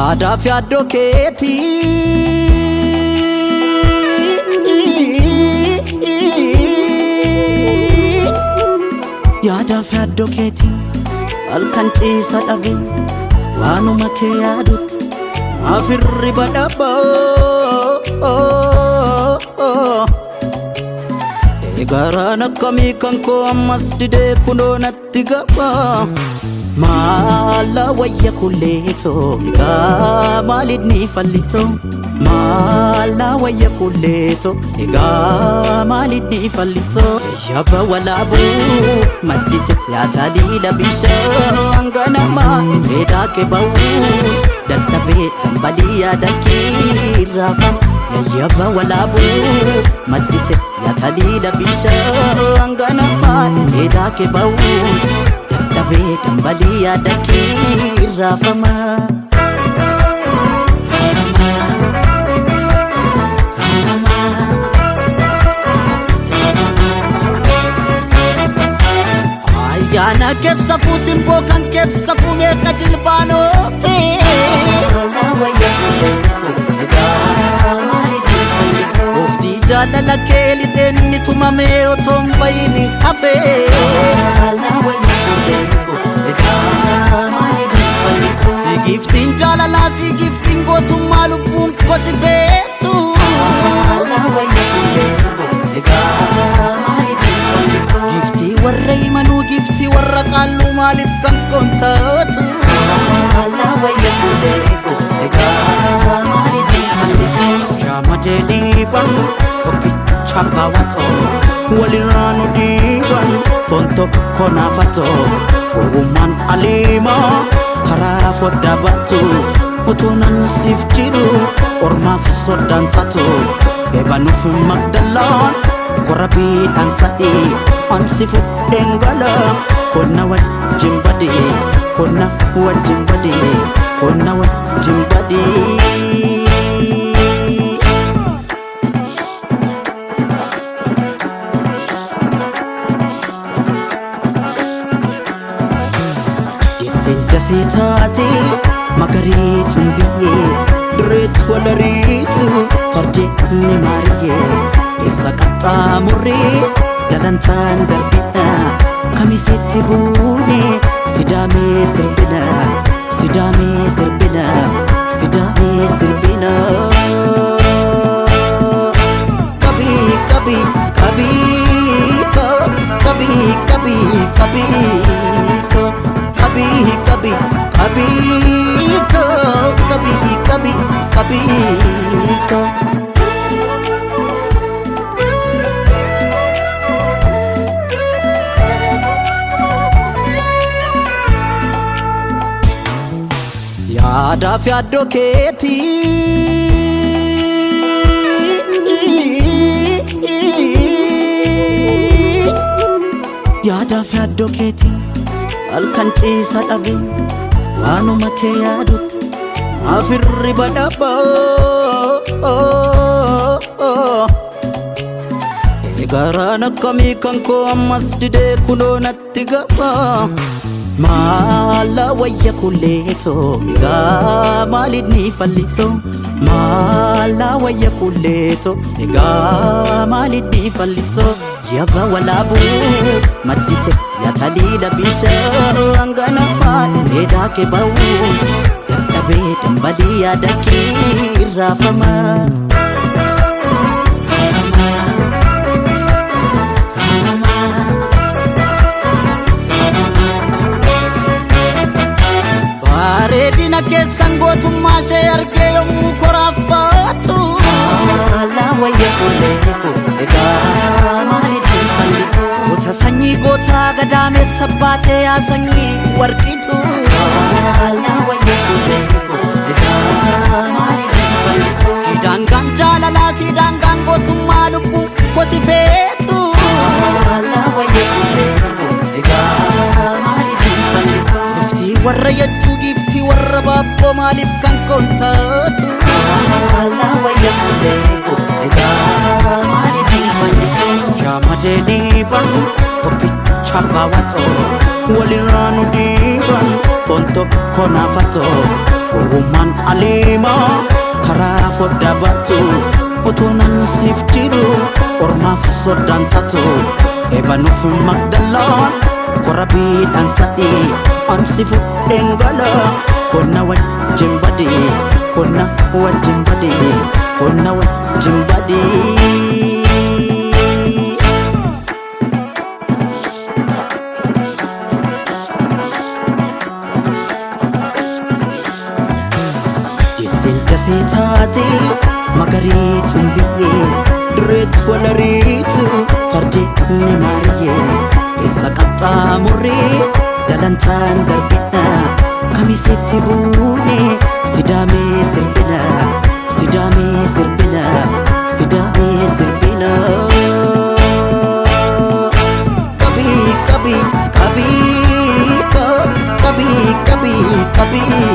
Yaada fi addoo keetii yaada fi addoo keetii halkan ciisa dhabe waanuma kee yaadutti afirri badhaboo eegaraan akkamii kan koo ammas didee kunoo natti gaba Mala wayya kuleto ega malidni fallito Mala wayya kuleto ega malidni fallito Yaba walabu madite ya talila bisha anganama eda ke bau dadabe kambaliya dakirafa Yaba walabu madite ya talila bisha anganama eda ke bau Dabe kembali ada kira fama Ayana kef safu simbo kan kef safu meka jilbano fe Ofdi jalala keli denni tumame otombaini hafe Si giftin jalala si giftin gotu malubun ko si fetu Gifti warra imanu gifti warra qallu malif kan kontatu Shama jeli ban oki chamba wato walirano diban fonto konafato Woman alima kara foda batu utunan sif jiru ormaf sodan tatu ebanuf magdalan korabi ansai ansifu dengala kona wajim badi kona wajim badi kona wajim badi Sitati magaritu biye Dretu walaritu farje ni mariye Isa kata muri dalantan darbina Kami siti bune sidame sirbina Sidame sirbina Sidame sirbina Kabi kabi kabi Kabi kabi kabi Kabi kabi kabi ko kabi kabi kabi ko Yaada fi addoo keetii yaada fi addoo keetii Alkan ciisa dhabe waanuma kee yaadutti afirri badhaboo eegaraan akkamii kan koo ammas didee kunoo natti gaba Mala wayya kuleto ega malidni fallito Mala wayya kuleto ega malidni fallito Yaba walabu madite ya talila bisha anganama eda ke bau dadabe kembaliya dakira fama Baredina keessan gootummaa ishee argee yommuu koraaf baatu Mala wayya kuleeko egaa maalidhi fallitu Goota sanyii goota gadaamessa baatee yaa sanyii warqitu Mala wayya kuleeko egaa maalidhi fallitu Sidaangaan jaalalaa sidaangaan gootummaa lubbuu gosi feetu Mala wayya kuleeko egaa maalidhi fallitu Giftii warra yachuu giftii warra baabboo maaliif kan kontatu Mala wayya kuleeko egaa maalidhi fallitu Shama jeli ban oki chamba wato walirano diban fonto konafato Uruman alima karaa fodda batu Utunan sif jiru ormaaf soddaan taatu Ebanuuf magdallaan korabiidhaan sadii Ansi fudheen gala konna wajjin badii Konna wajjin badii Konna wajjin badii Sitaati magariituun biyyee Dirreetti walariitu fardeenni maariyyee Eessa qaxxaamurree dalantaan darbina Kamiseetti buune sidaamee sirbina Sidaamee sirbina Sidaamee sirbina Qabii qabii qabii qabii qabii qabii